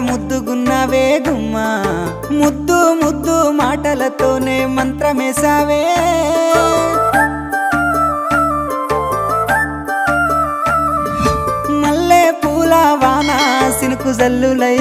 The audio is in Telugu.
ముద్దుగున్నావే గుమ్మా ముద్దు ముద్దు మాటలతోనే మంత్రమేసావే మల్లె పూల వాన సినుకు జల్లులై